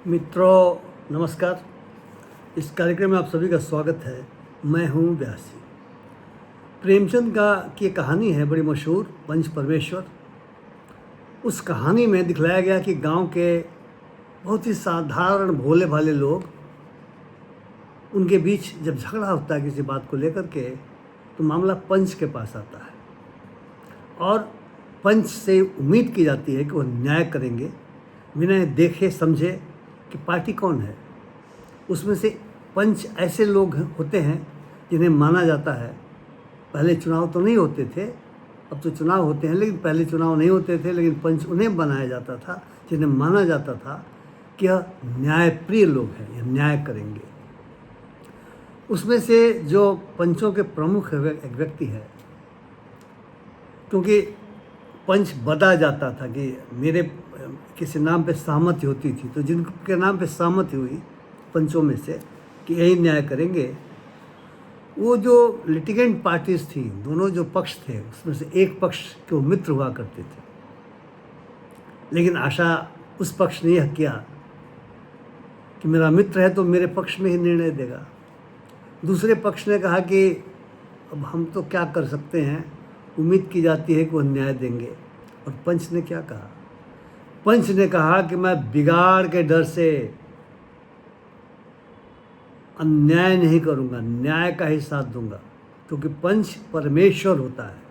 मित्रों नमस्कार। इस कार्यक्रम में आप सभी का स्वागत है। मैं हूं व्यासी। प्रेमचंद की एक कहानी है बड़ी मशहूर, पंच परमेश्वर। उस कहानी में दिखलाया गया कि गांव के बहुत ही साधारण भोले भाले लोग, उनके बीच जब झगड़ा होता है किसी बात को लेकर के, तो मामला पंच के पास आता है और पंच से उम्मीद की जाती है कि वह न्याय करेंगे बिना देखे समझे कि पार्टी कौन है। उसमें से पंच ऐसे लोग होते हैं जिन्हें माना जाता है, पहले चुनाव तो नहीं होते थे, अब तो चुनाव होते हैं, लेकिन पहले चुनाव नहीं होते थे, लेकिन पंच उन्हें बनाया जाता था जिन्हें माना जाता था कि यह न्यायप्रिय लोग हैं, यह न्याय करेंगे। उसमें से जो पंचों के प्रमुख एक व्यक्ति है, क्योंकि पंच बता जाता था कि मेरे किसी नाम पे सहमति होती थी, तो जिनके नाम पे सहमति हुई पंचों में से कि यही न्याय करेंगे, वो जो लिटिगेंट पार्टीज थी, दोनों जो पक्ष थे, उसमें से एक पक्ष के वो मित्र हुआ करते थे, लेकिन आशा उस पक्ष ने यह किया कि मेरा मित्र है तो मेरे पक्ष में ही निर्णय देगा। दूसरे पक्ष ने कहा कि अब हम तो क्या कर सकते हैं, उम्मीद की जाती है कि वह न्याय देंगे। और पंच ने क्या कहा? पंच ने कहा कि मैं बिगाड़ के डर से अन्याय नहीं करूंगा, न्याय का ही साथ दूंगा, क्योंकि पंच परमेश्वर होता है।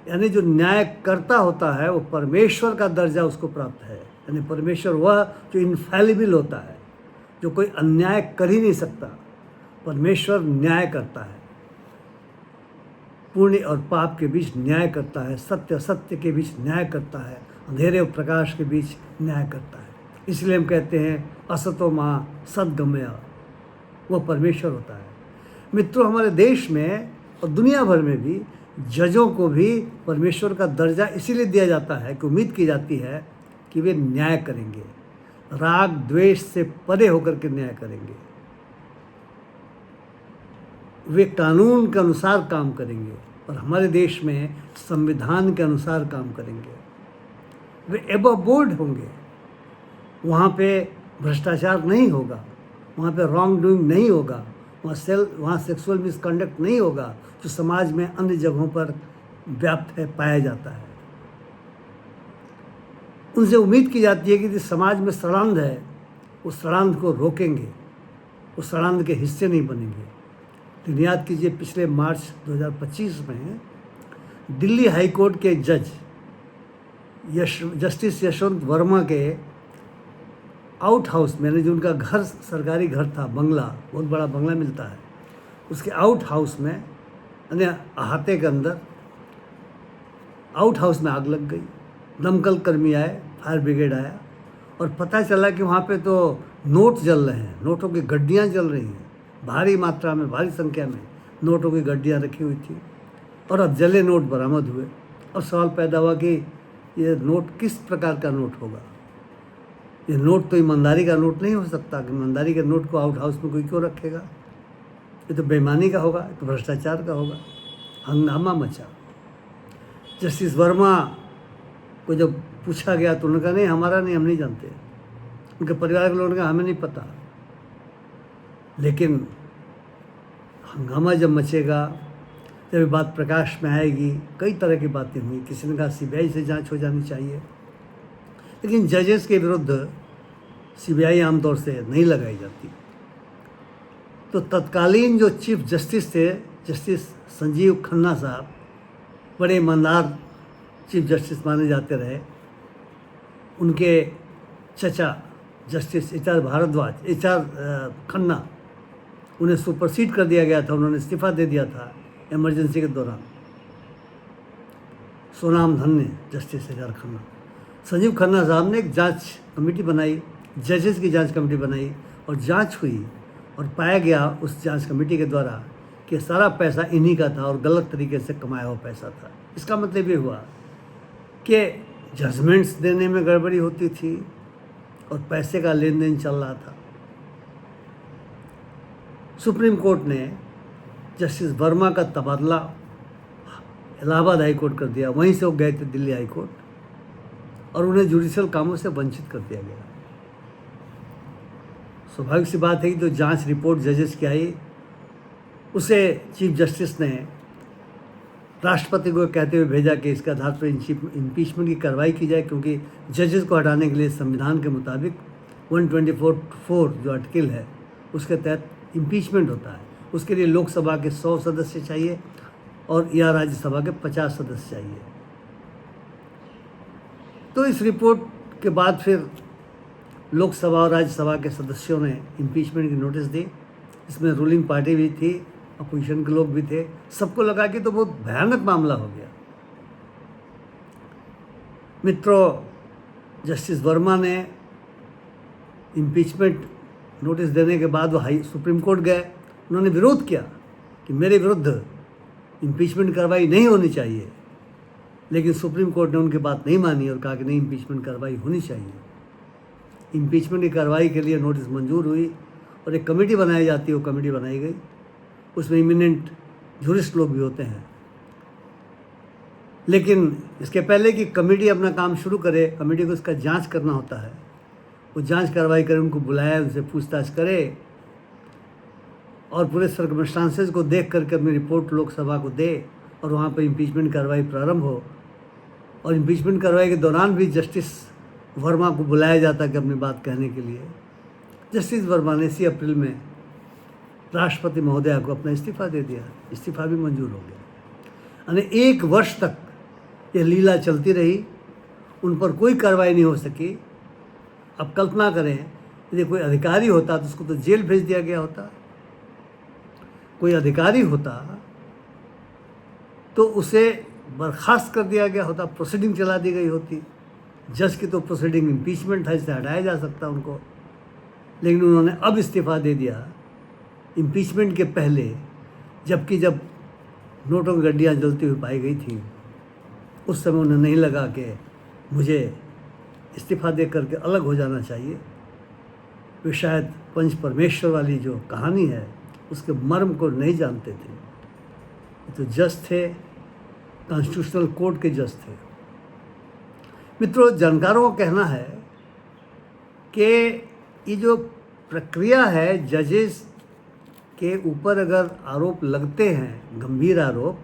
यानी जो न्याय करता होता है वो परमेश्वर का दर्जा उसको प्राप्त है। यानी परमेश्वर वह जो इनफैलिबल होता है, जो कोई अन्याय कर ही नहीं सकता। परमेश्वर न्याय करता है, पुण्य और पाप के बीच न्याय करता है, सत्य असत्य के बीच न्याय करता है, अंधेरे और प्रकाश के बीच न्याय करता है। इसलिए हम कहते हैं असतो माँ सद्गमय, वह परमेश्वर होता है। मित्रों, हमारे देश में और दुनिया भर में भी जजों को भी परमेश्वर का दर्जा इसीलिए दिया जाता है कि उम्मीद की जाती है कि वे न्याय करेंगे, राग द्वेष से परे होकर के न्याय करेंगे, वे कानून के अनुसार काम करेंगे और हमारे देश में संविधान के अनुसार काम करेंगे। वे एबव बोर्ड होंगे, वहाँ पे भ्रष्टाचार नहीं होगा, वहाँ पे रॉन्ग डूइंग नहीं होगा, वहाँ सेक्सुअल मिसकंडक्ट नहीं होगा जो समाज में अन्य जगहों पर व्याप्त है, पाया जाता है। उनसे उम्मीद की जाती है कि जिस समाज में षड्यंत्र है वो षड्यंत्र को रोकेंगे, वो षड्यंत्र के हिस्से नहीं बनेंगे। लेकिन याद कीजिए, पिछले मार्च 2025 में दिल्ली हाई कोर्ट के जज जस्टिस यशवंत वर्मा के आउट हाउस में, जो उनका घर सरकारी घर था, बंगला, बहुत बड़ा बंगला मिलता है, उसके आउट हाउस में, यानी अहाते के अंदर आउट हाउस में आग लग गई। दमकल कर्मी आए, फायर ब्रिगेड आया और पता चला कि वहाँ पे तो नोट जल रहे हैं, नोटों की गड्डियाँ जल रही हैं, भारी मात्रा में, भारी संख्या में नोटों की गड्डियाँ रखी हुई थी और अब जले नोट बरामद हुए। और सवाल पैदा हुआ कि ये नोट किस प्रकार का नोट होगा। ये नोट तो ईमानदारी का नोट नहीं हो सकता कि ईमानदारी के नोट को आउट हाउस में कोई क्यों रखेगा। ये तो बेईमानी का होगा, तो भ्रष्टाचार का होगा। हंगामा मचा। जस्टिस वर्मा को जब पूछा गया तो उन्होंने कहा नहीं, हमारा नहीं, हम नहीं जानते। उनके परिवार के लोगों ने कहा हमें नहीं पता। लेकिन हंगामा जब मचेगा, जब ये बात प्रकाश में आएगी, कई तरह की बातें हुई। किसी ने कहा सीबीआई से जांच हो जानी चाहिए, लेकिन जजेस के विरुद्ध सीबीआई आमतौर से नहीं लगाई जाती। तो तत्कालीन जो चीफ जस्टिस थे, जस्टिस संजीव खन्ना साहब, बड़े ईमानदार चीफ जस्टिस माने जाते रहे। उनके चचा जस्टिस एच.आर. खन्ना, उन्हें सुपरसीड कर दिया गया था, उन्होंने इस्तीफा दे दिया था इमरजेंसी के दौरान। सोनाम धन्य जस्टिस एच.आर. खन्ना। संजीव खन्ना साहब ने एक जांच कमेटी बनाई, जजेस की जांच कमेटी बनाई, और जांच हुई और पाया गया उस जांच कमेटी के द्वारा कि सारा पैसा इन्हीं का था और गलत तरीके से कमाया हुआ पैसा था। इसका मतलब ये हुआ कि जजमेंट्स देने में गड़बड़ी होती थी और पैसे का लेन देन चल रहा था। सुप्रीम कोर्ट ने जस्टिस वर्मा का तबादला इलाहाबाद हाई कोर्ट कर दिया, वहीं से वो गए थे दिल्ली हाई कोर्ट और उन्हें जुडिशियल कामों से वंचित कर दिया गया। स्वाभाविक सी बात है कि जो जांच रिपोर्ट जजेस की आई उसे चीफ जस्टिस ने राष्ट्रपति को कहते हुए भेजा कि इसके आधार पर इम्पीचमेंट की कार्रवाई की जाए, क्योंकि जजेस को हटाने के लिए संविधान के मुताबिक 124(4) जो आर्टिकल है उसके तहत इम्पीचमेंट होता है। उसके लिए लोकसभा के 100 सदस्य चाहिए और या राज्यसभा के 50 सदस्य चाहिए। तो इस रिपोर्ट के बाद फिर लोकसभा और राज्यसभा के सदस्यों ने इम्पीचमेंट की नोटिस दी। इसमें रूलिंग पार्टी भी थी, अपोजिशन के लोग भी थे। सबको लगा कि तो बहुत भयानक मामला हो गया। मित्रों, जस्टिस वर्मा ने इम्पीचमेंट नोटिस देने के बाद वो सुप्रीम कोर्ट गए। उन्होंने विरोध किया कि मेरे विरुद्ध इम्पीचमेंट कार्रवाई नहीं होनी चाहिए, लेकिन सुप्रीम कोर्ट ने उनकी बात नहीं मानी और कहा कि नहीं, इम्पीचमेंट कार्रवाई होनी चाहिए। इम्पीचमेंट की कार्रवाई के लिए नोटिस मंजूर हुई और एक कमेटी बनाई जाती है, वो कमेटी बनाई गई। उसमें इमिनेंट जूरिस्ट लोग भी होते हैं। लेकिन इसके पहले कि कमेटी अपना काम शुरू करे, कमेटी को इसका जांच करना होता है। वो जांच कार्रवाई करे, उनको बुलाया, उनसे पूछताछ करे और पूरे सर्कमस्टांसेस को देख करके अपनी रिपोर्ट लोकसभा को दे और वहाँ पर इम्पीचमेंट कार्रवाई प्रारंभ हो। और इम्पीचमेंट कार्रवाई के दौरान भी जस्टिस वर्मा को बुलाया जाता कि अपनी बात कहने के लिए। जस्टिस वर्मा ने इसी अप्रैल में राष्ट्रपति महोदया को अपना इस्तीफा दे दिया। इस्तीफा भी मंजूर हो गया। यानी 1 वर्ष तक यह लीला चलती रही, उन पर कोई कार्रवाई नहीं हो सकी। अब कल्पना करें, यदि कोई अधिकारी होता तो उसको तो जेल भेज दिया गया होता। कोई अधिकारी होता तो उसे बर्खास्त कर दिया गया होता, प्रोसीडिंग चला दी गई होती। जज की तो प्रोसीडिंग इम्पीचमेंट है, इससे हटाया जा सकता उनको। लेकिन उन्होंने अब इस्तीफा दे दिया इम्पीचमेंट के पहले, जबकि जब नोटों की गड्डियाँ जलती हुई पाई गई थी उस समय उन्हें नहीं लगा कि मुझे इस्तीफा दे करके अलग हो जाना चाहिए। वे शायद पंच परमेश्वर वाली जो कहानी है उसके मर्म को नहीं जानते थे। तो जज थे, कॉन्स्टिट्यूशनल कोर्ट के जज थे। मित्रों, जानकारों का कहना है कि ये जो प्रक्रिया है, जजेस के ऊपर अगर आरोप लगते हैं, गंभीर आरोप,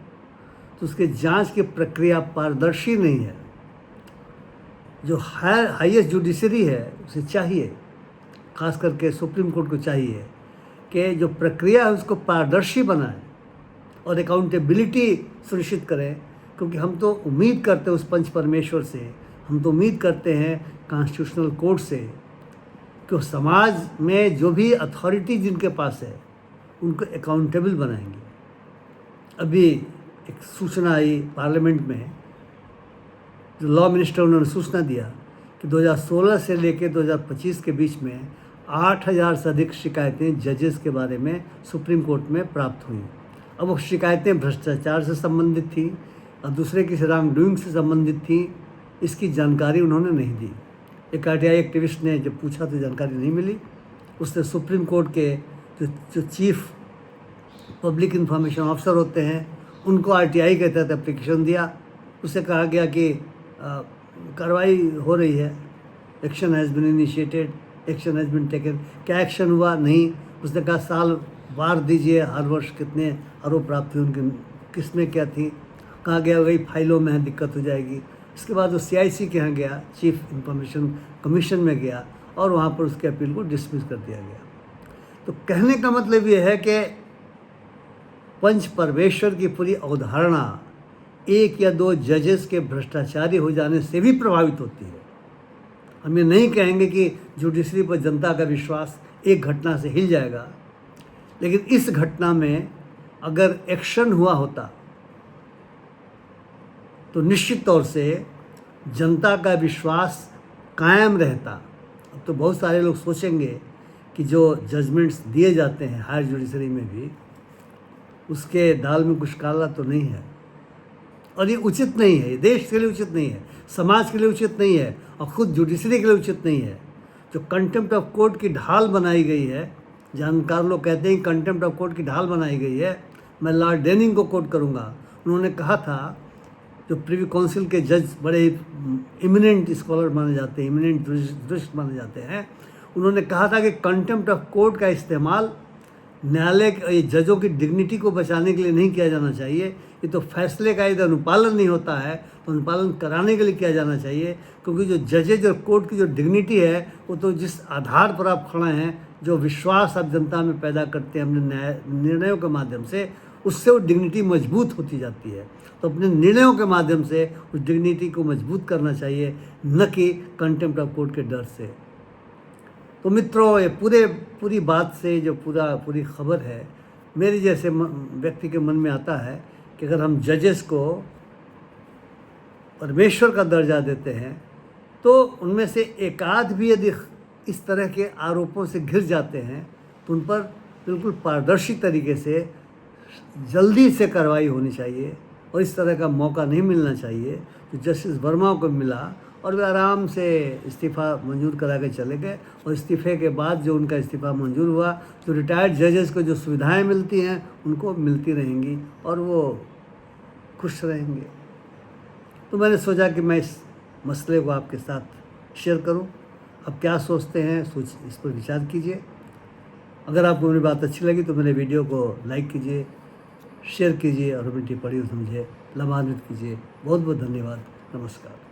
तो उसके जांच की प्रक्रिया पारदर्शी नहीं है। जो हाईएस्ट जुडिशरी है उसे चाहिए, खास करके सुप्रीम कोर्ट को चाहिए कि जो प्रक्रिया है उसको पारदर्शी बनाए और अकाउंटेबिलिटी सुनिश्चित करें। क्योंकि हम तो उम्मीद करते हैं उस पंच परमेश्वर से, हम तो उम्मीद करते हैं कॉन्स्टिट्यूशनल कोर्ट से कि समाज में जो भी अथॉरिटी जिनके पास है उनको अकाउंटेबल बनाएंगे। अभी एक सूचना आई पार्लियामेंट में, जो लॉ मिनिस्टर, उन्होंने सूचना दिया कि 2016 से लेकर 2025 के बीच में 8,000 से अधिक शिकायतें जजेस के बारे में सुप्रीम कोर्ट में प्राप्त हुई। अब वो शिकायतें भ्रष्टाचार से संबंधित थी और दूसरे किसी रॉन्ग डूइंग से संबंधित थी। इसकी जानकारी उन्होंने नहीं दी। एक आरटीआई एक्टिविस्ट ने जब पूछा तो जानकारी नहीं मिली। उसने सुप्रीम कोर्ट के जो चीफ पब्लिक इंफॉर्मेशन ऑफिसर होते हैं उनको आरटीआई के तहत एप्लीकेशन दिया। उससे कहा गया कि कार्रवाई हो रही है, action has been initiated, action has been taken. क्या एक्शन हुआ? नहीं। उसने कहा साल वार दीजिए, हर वर्ष कितने आरोप प्राप्त हुए, उनके किस में क्या थी। कहा गया वही फाइलों में है, दिक्कत हो जाएगी। इसके बाद वो CIC के यहाँ गया, चीफ इंफॉर्मेशन कमीशन में गया और वहाँ पर उसके अपील को डिसमिस कर दिया गया। तो कहने का मतलब ये है कि पंच परमेश्वर की पूरी अवधारणा 1 या 2 जजेस के भ्रष्टाचारी हो जाने से भी प्रभावित होती है। हम ये नहीं कहेंगे कि जुडिशरी पर जनता का विश्वास एक घटना से हिल जाएगा, लेकिन इस घटना में अगर एक्शन हुआ होता तो निश्चित तौर से जनता का विश्वास कायम रहता। अब तो बहुत सारे लोग सोचेंगे कि जो जजमेंट्स दिए जाते हैं हायर जुडिशरी में भी, उसके दाल में कुछ काला तो नहीं है और ये उचित नहीं है। ये देश के लिए उचित नहीं है, समाज के लिए उचित नहीं है और ख़ुद जुडिशरी के लिए उचित नहीं है। जो कंटेम्प्ट ऑफ कोर्ट की ढाल बनाई गई है, जानकार लोग कहते हैं कंटेम्प्ट ऑफ कोर्ट की ढाल बनाई गई है। मैं लॉर्ड डेनिंग को कोट करूँगा। उन्होंने कहा था, जो प्रिवी काउंसिल के जज बड़े इमिनेंट स्कॉलर माने जाते हैं, इमिनेंट जूरिस्ट माने जाते हैं, उन्होंने कहा था कि कंटेम्प्ट ऑफ कोर्ट का इस्तेमाल न्यायालय के जजों की डिग्निटी को बचाने के लिए नहीं किया जाना चाहिए। ये तो फैसले का यदि अनुपालन नहीं होता है तो अनुपालन कराने के लिए किया जाना चाहिए, क्योंकि जो जजेज और कोर्ट की जो डिग्निटी है वो तो जिस आधार पर आप खड़े हैं, जो विश्वास आप जनता में पैदा करते हैं अपने न्याय निर्णयों के माध्यम से, उससे वो डिग्निटी मजबूत होती जाती है। तो अपने निर्णयों के माध्यम से उस डिग्निटी को मजबूत करना चाहिए, न कि कंटेम्प्ट ऑफ कोर्ट के डर से। तो मित्रों, ये पूरी बात से जो पूरी खबर है, मेरे जैसे व्यक्ति के मन में आता है कि अगर हम जजेस को परमेश्वर का दर्जा देते हैं तो उनमें से एकाध भी यदि इस तरह के आरोपों से घिर जाते हैं तो उन पर बिल्कुल पारदर्शी तरीके से जल्दी से कार्रवाई होनी चाहिए और इस तरह का मौका नहीं मिलना चाहिए। तो जस्टिस वर्मा को मिला और वे आराम से इस्तीफ़ा मंजूर करा के चले गए, और इस्तीफ़े के बाद जो उनका इस्तीफ़ा मंजूर हुआ तो रिटायर्ड जजेस को जो सुविधाएं मिलती हैं उनको मिलती रहेंगी और वो खुश रहेंगे। तो मैंने सोचा कि मैं इस मसले को आपके साथ शेयर करूं। आप क्या सोचते हैं, इस पर विचार कीजिए। अगर आपको मेरी बात अच्छी लगी तो मेरे वीडियो को लाइक कीजिए, शेयर कीजिए और अपनी टिप्पणी से मुझे लाभान्वित कीजिए। बहुत बहुत धन्यवाद। नमस्कार।